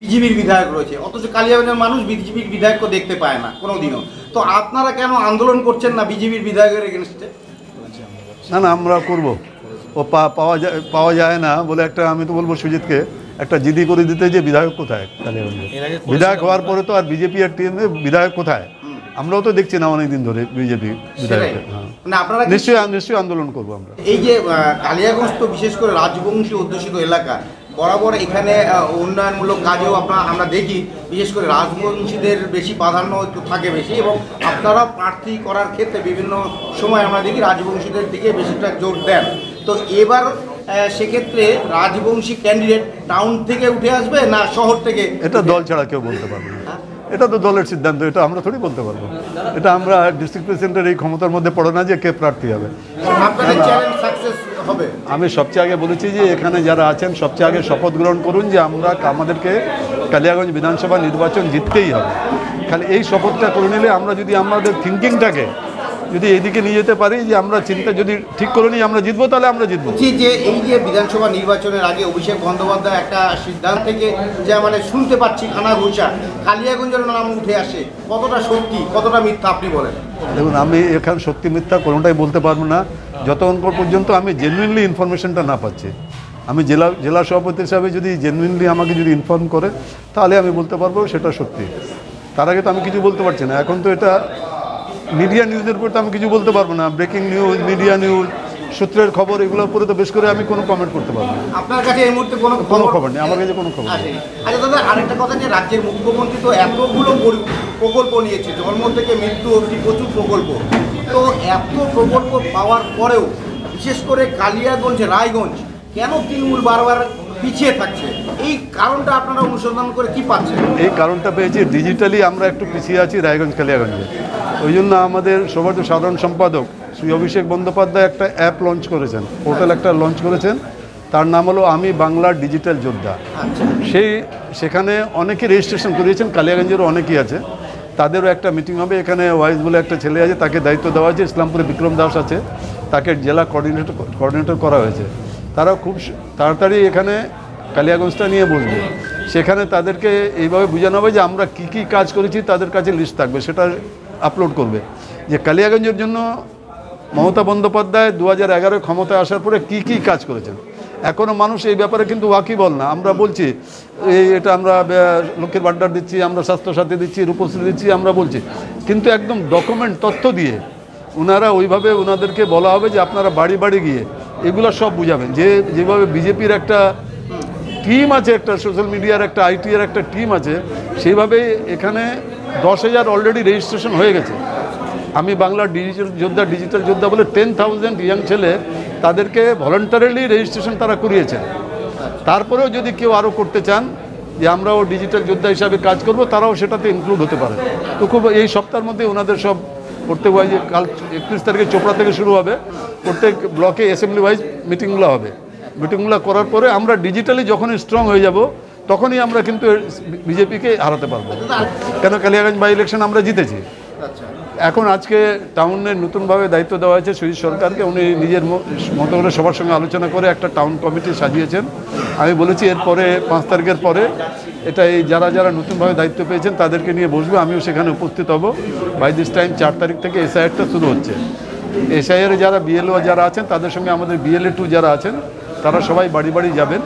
বিজেপির বিধায়ক রয়েছে, অথচ কালিয়াগঞ্জের মানুষ বিজেপির বিধায়ককে দেখতে পায় না কোনোদিনও। তো আপনারা কেন আন্দোলন করছেন না বিজেপির বিধায়কের এগেনস্টে? না না, আমরা করব। ও পাওয়া যায় না বলে একটা, আমি তো বলবো সুজিতকে একটা জিডি করে দিতে, যে বিধায়ক কোথায় কালিয়াগঞ্জে। বিধায়ক হওয়ার পরে তো আর বিজেপি আর টিএমএ বিধায়ক কোথায়, আমরাও তো দেখছি না অনেকদিন ধরে বিজেপি বিধায়ক। মানে আপনারা নিশ্চয়ই আন্দোলন করবো আমরা। এই যে কালিয়াগঞ্জ তো বিশেষ করে রাজবংশী অধ্যুষিত এলাকা, বরাবর এখানে উন্নয়নমূলক কাজেও আমরা দেখি বিশেষ করে রাজবংশীদের বেশি প্রাধান্য একটু থাকে বেশি, এবং আপনারা প্রার্থী করার ক্ষেত্রে বিভিন্ন সময় আমরা দেখি রাজবংশীদের দিকে বেশিটা জোর দেন। তো এবার সেক্ষেত্রে রাজবংশী ক্যান্ডিডেট টাউন থেকে উঠে আসবে না শহর থেকে? এটা দল ছাড়া কেউ বলতে পারবে না, এটা তো দলের সিদ্ধান্ত, এটা আমরা থোড়ি বলতে পারবো। এটা আমরা ডিস্ট্রিক্ট প্রেসিডেন্টের এই ক্ষমতার মধ্যে পড়ে না যে কে প্রার্থী হবে। আপনাদের চ্যালেঞ্জ সাকসেস হবে। আমি সবচেয়ে আগে বলেছি যে এখানে যারা আছেন সবচেয়ে আগে শপথ গ্রহণ করুন যে আমাদেরকে কালিয়াগঞ্জ বিধানসভা নির্বাচন জিততেই হবে। খালি এই শপথটা করে নিলে আমরা যদি আমাদের থিঙ্কিংটাকে যদি এইদিকে নিয়ে যেতে পারি, যে আমরা চিন্তা যদি ঠিক করে নিই আমরা জিতবো, তাহলে আমরা জিতবো। যে এই যে বিধানসভা নির্বাচনের আগে অভিষেক বন্দ্যোপাধ্যায় একটা সিদ্ধান্ত থেকে যা মানে শুনতে পাচ্ছি খানা ঘুষা, কালিয়াগঞ্জের নাম উঠে আসে, কতটা সত্যি কতটা মিথ্যা আপনি বলেন? দেখুন, আমি এখানে সত্যি মিথ্যা কোনোটাই বলতে পারবো না যতক্ষণ পর্যন্ত আমি জেনুইনলি ইনফরমেশনটা না পাচ্ছি। আমি জেলা সভাপতি হিসাবে যদি জেনুইনলি আমাকে যদি ইনফর্ম করে, তাহলে আমি বলতে পারবো সেটা সত্যি। তার আগে তো আমি কিছু বলতে পারছি না। এখন তো এটা মিডিয়া নিউজের উপর তো আমি কিছু বলতে পারবো না। ব্রেকিং নিউজ, মিডিয়া নিউজ, সূত্রের খবর, এগুলোর উপরে তো বেশ করে আমি কোনো কমেন্ট করতে পারবো না। আপনার কাছে এই মুহূর্তে কোনো খবর নেই, আমার কাছে কোনো খবর নেই। আচ্ছা দাদা, আরেকটা কথা, যে রাজ্যের মুখ্যমন্ত্রী তো এতগুলো প্রকল্প নিয়েছে, জন্ম থেকে মৃত্যু অবধি প্রচুর প্রকল্প, তো এত প্রকল্প পাওয়ার পরেও বিশেষ করে কালিয়াগঞ্জ রায়গঞ্জ কেন তৃণমূল বারবার পিছিয়ে থাকছে? এই কারণটা আপনারা অনুসন্ধান করে কি পাচ্ছেন? এই কারণটা পেয়েছি, ডিজিটালি আমরা একটু পিছিয়ে আছি রায়গঞ্জ কালিয়াগঞ্জে। ওই জন্য আমাদের সৌভাগ্য সাধারণ সম্পাদক শ্রী অভিষেক বন্দ্যোপাধ্যায় একটা অ্যাপ লঞ্চ করেছেন, পোর্টাল একটা লঞ্চ করেছেন, তার নাম হলো আমি বাংলার ডিজিটাল যোদ্ধা। সেখানে অনেকে রেজিস্ট্রেশন করিয়েছেন, কালিয়াগঞ্জেরও অনেকেই আছে। তাদেরও একটা মিটিং হবে এখানে। ওয়াইজ বলে একটা ছেলে আছে, তাকে দায়িত্ব দেওয়া হয়েছে। ইসলামপুরে বিক্রম দাস আছে, তাকে জেলা কোঅর্ডিনেটর করা হয়েছে। তারা খুব তাড়াতাড়ি এখানে কালিয়াগঞ্জটা নিয়ে বসবে। সেখানে তাদেরকে এইভাবে বোঝানো হবে যে আমরা কি কি কাজ করেছি, তাদের কাছে লিস্ট থাকবে, সেটা আপলোড করবে। যে কালিয়াগঞ্জের জন্য মমতা বন্দ্যোপাধ্যায় 2011 ক্ষমতায় আসার পরে কি কি কাজ করেছেন, এখনও মানুষ এই ব্যাপারে কিন্তু ওয়াকিবল না। আমরা বলছি এটা আমরা লক্ষ্মীর ভাণ্ডার দিচ্ছি, আমরা স্বাস্থ্যসাথী দিচ্ছি, রূপশ্রী দিচ্ছি, আমরা বলছি, কিন্তু একদম ডকুমেন্ট তথ্য দিয়ে ওনারা ওইভাবে ওনাদেরকে বলা হবে যে আপনারা বাড়ি বাড়ি গিয়ে এগুলো সব বুঝাবেন। যেভাবে বিজেপির একটা টিম আছে, একটা সোশ্যাল মিডিয়ার একটা আইটির একটা টিম আছে, সেইভাবে এখানে 10,000 অলরেডি রেজিস্ট্রেশন হয়ে গেছে। আমি বাংলার ডিজিটাল যোদ্ধা বলে 10,000 ইয়াং ছেলে, তাদেরকে ভলান্টারিলি রেজিস্ট্রেশন তারা করিয়েছেন। তারপরেও যদি কেউ আরও করতে চান যে আমরাও ডিজিটাল যোদ্ধা হিসাবে কাজ করব, তারাও সেটাতে ইনক্লুড হতে পারে। তো খুব এই সপ্তাহের মধ্যে ওনাদের সব প্রত্যেক ওয়াইজ, কাল 31 তারিখে চোপড়া থেকে শুরু হবে, প্রত্যেক ব্লকে অ্যাসেম্বলি ওয়াইজ মিটিংগুলো হবে। মিটিংগুলো করার পরে আমরা ডিজিটালি যখনই স্ট্রং হয়ে যাব, তখনই আমরা কিন্তু বিজেপিকে হারাতে পারবো। কেন, কালিয়াগঞ্জ বাই ইলেকশন আমরা জিতেছি। এখন আজকে টাউনের নতুনভাবে দায়িত্ব দেওয়া হয়েছে সুজিত সরকারকে। উনি নিজের মতো করে সবার সঙ্গে আলোচনা করে একটা টাউন কমিটি সাজিয়েছেন। আমি বলেছি এরপরে 5 তারিখের পরে এটা এই যারা যারা নতুনভাবে দায়িত্ব পেয়েছেন তাদেরকে নিয়ে বসবো, আমিও সেখানে উপস্থিত হব। বাই দিস টাইম 4 তারিখ থেকে এসআইআরটা শুরু হচ্ছে। এসআইআরে যারা বিএলও যারা আছেন, তাদের সঙ্গে আমাদের বিএলএ 2 যারা আছেন, তারা সবাই বাড়ি বাড়ি যাবেন।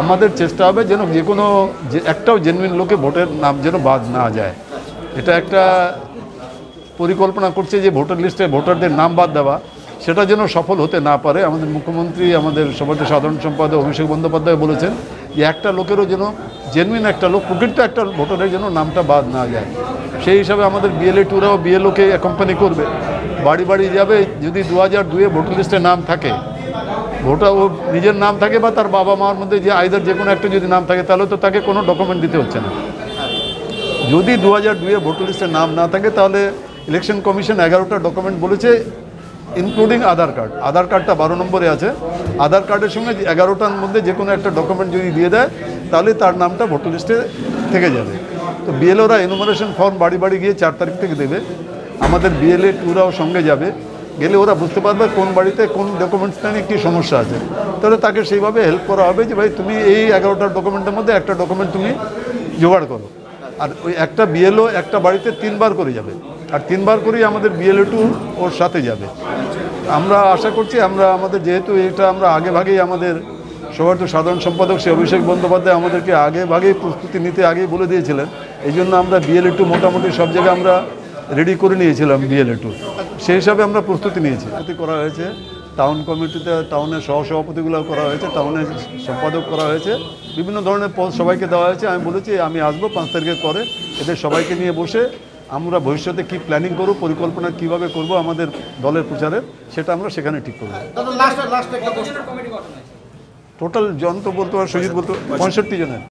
আমাদের চেষ্টা হবে যেন যে কোনো একটাও জেনুইন লোকে ভোটের নাম যেন বাদ না যায়। এটা একটা পরিকল্পনা করছে যে ভোটার লিস্টে ভোটারদের নাম বাদ দেওয়া, সেটা যেন সফল হতে না পারে। আমাদের মুখ্যমন্ত্রী, আমাদের সভাপতি সাধারণ সম্পাদক অভিষেক বন্দ্যোপাধ্যায় বলেছেন যে একটা লোকেরও যেন জেনুইন একটা লোক, প্রকৃত একটা ভোটারের যেন নামটা বাদ না যায়। সেই হিসাবে আমাদের বিএলএ 2রাও বিএলওকে অ্যাকম্পানি করবে, বাড়ি বাড়ি যাবে। যদি 2002-এ ভোটার লিস্টে নাম থাকে, ভোটার ও নিজের নাম থাকে বা তার বাবা মার মধ্যে যে আইদার যে কোনো একটা যদি নাম থাকে, তাহলে তো তাকে কোনো ডকুমেন্ট দিতে হচ্ছে না। যদি 2002-এ ভোটার লিস্টে নাম না থাকে, তাহলে ইলেকশন কমিশন 11টা ডকুমেন্ট বলেছে, ইনক্লুডিং আধার কার্ড। আধার কার্ডটা 12 নম্বরে আছে। আধার কার্ডের সঙ্গে 11টার মধ্যে যে কোনো একটা ডকুমেন্ট যদি দিয়ে দেয়, তাহলে তার নামটা ভোটার লিস্টে থেকে যাবে। তো বিএলওরা এনুমারেশন ফর্ম বাড়ি বাড়ি গিয়ে 4 তারিখ থেকে দেবে। আমাদের বিএলএ 2রাও সঙ্গে যাবে। গেলে ওরা বুঝতে পারবে কোন বাড়িতে কোন ডকুমেন্টসটা নিয়ে কী সমস্যা আছে, তাহলে তাকে সেইভাবে হেল্প করা হবে যে ভাই তুমি এই 11টা ডকুমেন্টের মধ্যে একটা ডকুমেন্ট তুমি জোগাড় করো। আর ওই একটা বিএলও একটা বাড়িতে 3 বার করে যাবে, আর 3 বার করেই আমাদের বিএলও2 ওর সাথে যাবে। আমরা আশা করছি আমরা আমাদের যেহেতু এটা আমরা আগে ভাগেই আমাদের সৌহার্দ্য সাধারণ সম্পাদক শ্রী অভিষেক বন্দ্যোপাধ্যায় আমাদেরকে আগে ভাগেই প্রস্তুতি নিতে আগেই বলে দিয়েছিলেন, এই জন্য আমরা বিএলও2 মোটামুটি সব জায়গায় আমরা রেডি করে নিয়েছিলাম। বিএলও2 সেই হিসাবে আমরা প্রস্তুতি নিয়েছি। করা হয়েছে টাউন কমিটিতে, টাউনের সহসভাপতিগুলো করা হয়েছে, টাউনের সম্পাদক করা হয়েছে, বিভিন্ন ধরনের পদ সবাইকে দেওয়া হয়েছে। আমি বলেছি আমি আসবো 5 তারিখের পরে, এদের সবাইকে নিয়ে বসে আমরা ভবিষ্যতে কি প্ল্যানিং করব, পরিকল্পনা কিভাবে করব আমাদের দলের প্রচারের, সেটা আমরা সেখানে ঠিক করব। লাস্ট একটা প্রশ্ন, টোটাল জন তো বলতে পারে, সুজিত বলতে 65 জনের।